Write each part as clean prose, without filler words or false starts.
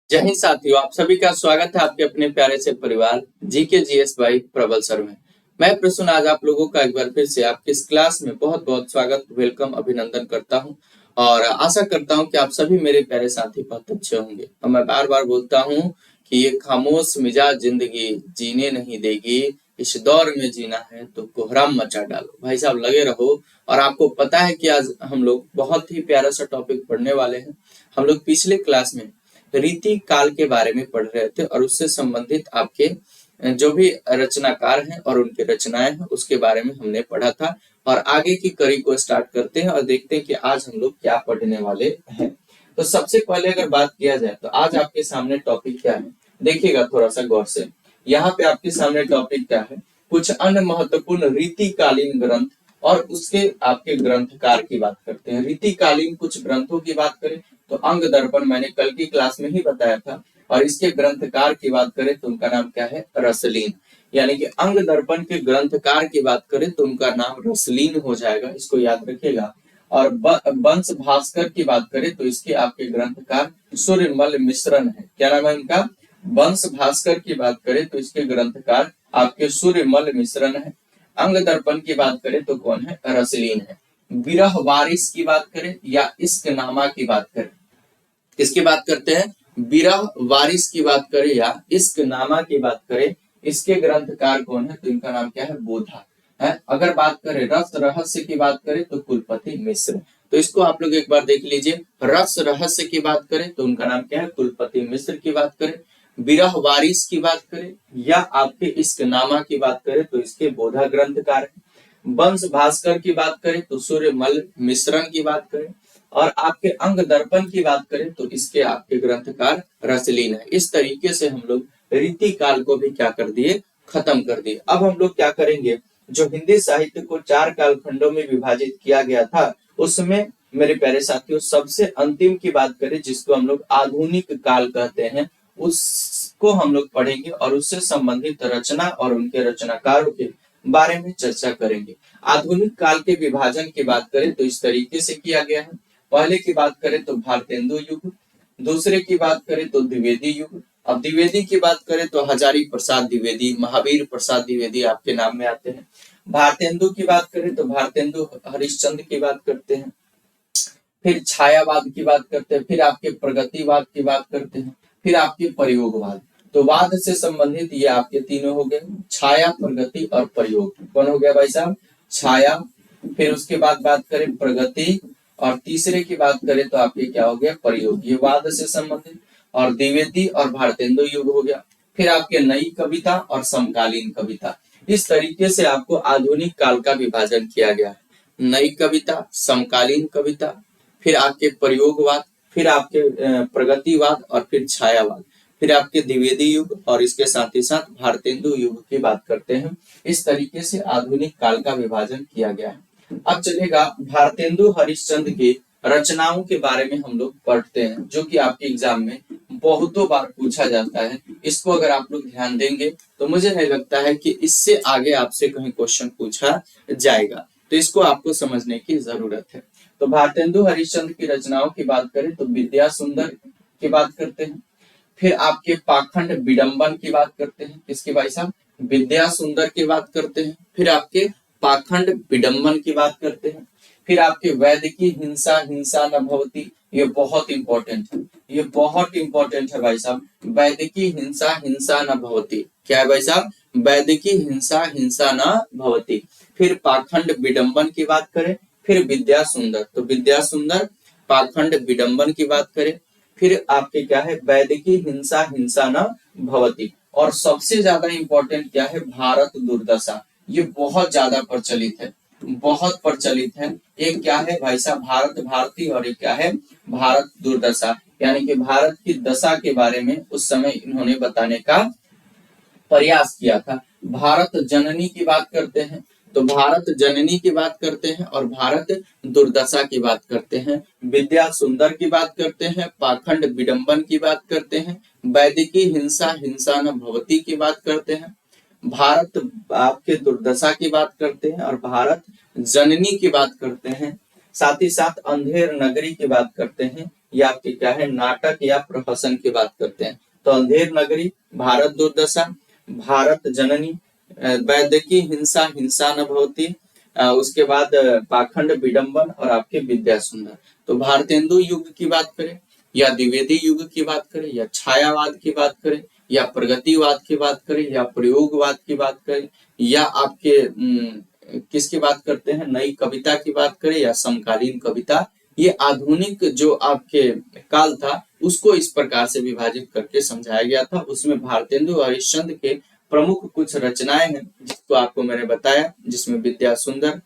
जय हिंद साथियों, आप सभी का स्वागत है आपके अपने प्यारे से परिवार जीके जीएस बाई प्रबल सर में। मैं प्रसून आज आप लोगों का एक बार फिर से आपकी इस क्लास में बहुत बहुत स्वागत, वेलकम, अभिनंदन करता हूं और आशा करता हूं कि आप सभी मेरे प्यारे साथी बहुत अच्छे होंगे। और मैं बार बार बोलता हूं कि ये खामोश मिजाज जिंदगी जीने नहीं देगी, इस दौर में जीना है तो कोहराम मचा डालो। भाई साहब लगे रहो। और आपको पता है कि आज हम लोग बहुत ही प्यारा सा टॉपिक पढ़ने वाले हैं। हम लोग पिछले क्लास में रीति काल के बारे में पढ़ रहे थे और उससे संबंधित आपके जो भी रचनाकार हैं और उनकी रचनाएं हैं उसके बारे में हमने पढ़ा था। और आगे की कड़ी को स्टार्ट करते हैं और देखते हैं कि आज हम लोग क्या पढ़ने वाले हैं। तो सबसे पहले अगर बात किया जाए तो आज आपके सामने टॉपिक क्या है, देखिएगा थोड़ा सा गौर से। यहाँ पे आपके सामने टॉपिक क्या है, कुछ अन्य महत्वपूर्ण रीतिकालीन ग्रंथ और उसके आपके ग्रंथकार की बात करते हैं। रीतिकालीन कुछ ग्रंथों की बात करें तो अंग दर्पण मैंने कल की क्लास में ही बताया था। और इसके ग्रंथकार की बात करें तो उनका नाम क्या है, रसलीन। यानी कि अंग दर्पण के ग्रंथकार की बात करें तो उनका नाम रसलीन हो जाएगा, इसको याद रखिएगा। और वंश भास्कर की बात करें तो इसके आपके ग्रंथकार सूर्यमल मिश्रण है। क्या नाम है उनका? वंश भास्कर की बात करें तो इसके ग्रंथकार आपके सूर्यमल मिश्रण है। अंग दर्पण की बात करें तो कौन है, रसलीन है। विरह वारिस की बात करें या इश्कनामा की बात करें, किसकी बात करते हैं, विरह वारिस की बात करें या इश्कनामा की बात करें, इसके ग्रंथकार कौन है तो इनका नाम क्या है, बोधा है। अगर बात करें रस रहस्य की बात करें तो कुलपति मिश्र। तो इसको आप लोग एक बार देख लीजिए। रस रहस्य की बात करें तो उनका नाम क्या है, कुलपति मिश्र की बात करें। विरह वारिस की बात करें या आपके इश्कनामा की बात करें तो इसके बोधा ग्रंथकार है। वंश भास्कर की बात करें तो सूर्यमल मिश्रण की बात करें और आपके अंग दर्पण की बात करें तो इसके आपके ग्रंथकार रसलीन है। इस तरीके से हम लोग रीति काल को भी क्या कर दिए, खत्म कर दिए। अब हम लोग क्या करेंगे, जो हिंदी साहित्य को 4 कालखंडों में विभाजित किया गया था उसमें मेरे प्यारे साथियों सबसे अंतिम की बात करें जिसको हम लोग आधुनिक काल कहते हैं, उसको हम लोग पढ़ेंगे और उससे संबंधित रचना और उनके रचनाकारों के बारे में चर्चा करेंगे। आधुनिक काल के विभाजन की बात करें तो इस तरीके से किया गया है। पहले की बात करें तो भारतेंदु युग, दूसरे की बात करें तो द्विवेदी युग। अब द्विवेदी की बात करें तो हजारी प्रसाद द्विवेदी, महावीर प्रसाद द्विवेदी आपके नाम में आते हैं। भारतेंदु की बात करें तो भारतेंदु हरिश्चंद्र की बात करते हैं। फिर छायावाद की बात करते हैं, फिर आपके प्रगतिवाद की बात करते हैं, फिर आपके प्रयोगवाद। तो वाद से संबंधित ये आपके तीनों हो गए, छाया, प्रगति और प्रयोग। कौन हो गया भाई साहब, छाया। फिर उसके बाद बात करें प्रगति और तीसरे की बात करें तो आपके क्या हो गया, प्रयोग। ये वाद से संबंधित। और द्विवेदी और भारतेंदु युग हो गया। फिर आपके नई कविता और समकालीन कविता। इस तरीके से आपको आधुनिक काल का विभाजन किया गया है। नई कविता, समकालीन कविता, फिर आपके प्रयोगवाद, फिर आपके प्रगतिवाद और फिर छायावाद, फिर आपके द्विवेदी युग और इसके साथ ही साथ भारतेंदु युग की बात करते हैं। इस तरीके से आधुनिक काल का विभाजन किया गया है। अब चलेगा भारतेंदु हरिश्चंद्र की रचनाओं के बारे में हम लोग पढ़ते हैं, जो कि आपके एग्जाम में बहुतों बार पूछा जाता है। इसको अगर आप लोग ध्यान देंगे तो मुझे नहीं लगता है कि इससे आगे आपसे कहीं क्वेश्चन पूछा जाएगा, तो इसको आपको समझने की जरूरत है। तो भारतेंदु हरिश्चंद्र की रचनाओं की बात करें तो विद्या सुंदर की बात करते हैं। फिर आपके पाखंड विडंबन की बात करते हैं, किसके भाई साहब, विद्या सुंदर की बात करते हैं। फिर आपके पाखंड विडंबन की बात करते हैं। फिर आपके वैद्य की हिंसा हिंसा न भवती, ये बहुत इंपॉर्टेंट है, ये बहुत इंपॉर्टेंट है भाई साहब। वैद्य की हिंसा हिंसा न भवती, क्या है भाई साहब, वैद्य की हिंसा हिंसा न भवती। फिर पाखंड विडंबन की बात करें, फिर विद्या सुंदर, तो विद्या सुंदर, पाखंड विडंबन की बात करें, फिर आपके क्या है, वैद्य की हिंसा हिंसा न भवती। और सबसे ज्यादा इंपॉर्टेंट क्या है, भारत दुर्दशा, ये बहुत ज्यादा प्रचलित है, बहुत प्रचलित है। एक क्या है भाई साहब, भारत भारती, और एक क्या है, भारत दुर्दशा, यानी कि भारत की दशा के बारे में उस समय इन्होंने बताने का प्रयास किया था। भारत जननी की बात करते हैं, तो भारत जननी की बात करते हैं और भारत दुर्दशा की बात करते हैं। विद्या सुंदर की बात करते हैं, पाखंड विडंबन की बात करते हैं, वैद्य की हिंसा हिंसा न भवती की बात करते हैं, भारत आपके दुर्दशा की बात करते हैं और भारत जननी की बात करते हैं। साथ ही साथ अंधेर नगरी की बात करते हैं, या आपकी क्या है नाटक या प्रहसन की बात करते हैं। तो अंधेर नगरी, भारत दुर्दशा, भारत जननी, वैदेकी हिंसा हिंसा न भवती, उसके बाद पाखंड विडंबन और आपके विद्या सुंदर। तो भारतेंदु युग की बात करें या द्विवेदी युग की बात करें या छायावाद की बात करें या प्रगतिवाद की बात करें या प्रयोगवाद की बात करें या आपके किसकी बात करते हैं नई कविता की बात करें या समकालीन कविता, ये आधुनिक जो आपके काल था उसको इस प्रकार से विभाजित करके समझाया गया था। उसमें भारतेंदु हरिश्चंद्र के प्रमुख कुछ रचनाएं हैं जिसको आपको मैंने बताया, जिसमें विद्या सुंदर,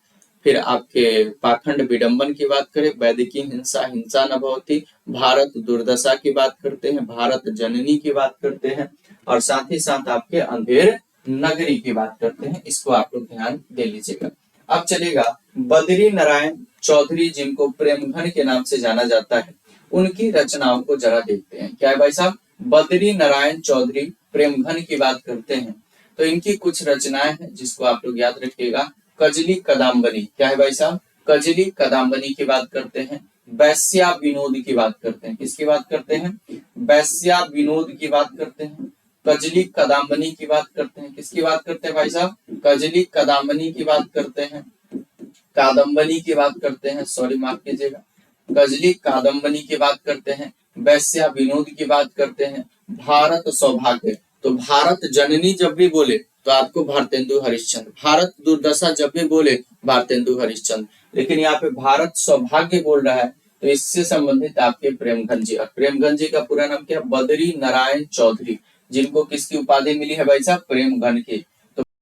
फिर आपके पाखंड विडंबन की बात करें, वैदिकी हिंसा हिंसा न भवती, भारत दुर्दशा की बात करते हैं, भारत जननी की बात करते हैं और साथ ही साथ आपके अंधेर नगरी की बात करते हैं। इसको आप लोग ध्यान दे लीजिएगा। अब चलेगा बद्री नारायण चौधरी, जिनको प्रेमघन के नाम से जाना जाता है, उनकी रचनाओं को जरा देखते हैं। क्या है भाई साहब? बद्री नारायण चौधरी प्रेमघन की बात करते हैं तो इनकी कुछ रचनाएं हैं जिसको आप लोग याद रखिएगा। कजली कदाम्बनी, क्या है भाई साहब? कजली कदाम्बनी की बात करते हैं। वैश्या विनोद की बात करते हैं। किसकी बात करते हैं? वैश्या विनोद की बात करते हैं। कजली कदाम्बनी की बात करते हैं। किसकी बात करते हैं भाई साहब? कजली कदाम्बनी की बात करते हैं, कादम्बनी की बात करते हैं, सॉरी माफ कीजिएगा, कजली कादम्बनी की बात करते हैं, वैश्या विनोद की बात करते हैं, भारत सौभाग्य। तो भारत जननी जब भी बोले तो आपको भारतेंदु हरिश्चंद्र, भारत दुर्दशा जब भी बोले भारतेंदु हरिश्चंद्र, लेकिन यहाँ पे भारत सौभाग्य बोल रहा है तो इससे संबंधित आपके प्रेमघन जी। और प्रेमघन जी का पूरा नाम क्या? बद्री नारायण चौधरी, जिनको किसकी उपाधि मिली है भाई साहब? प्रेमघन की।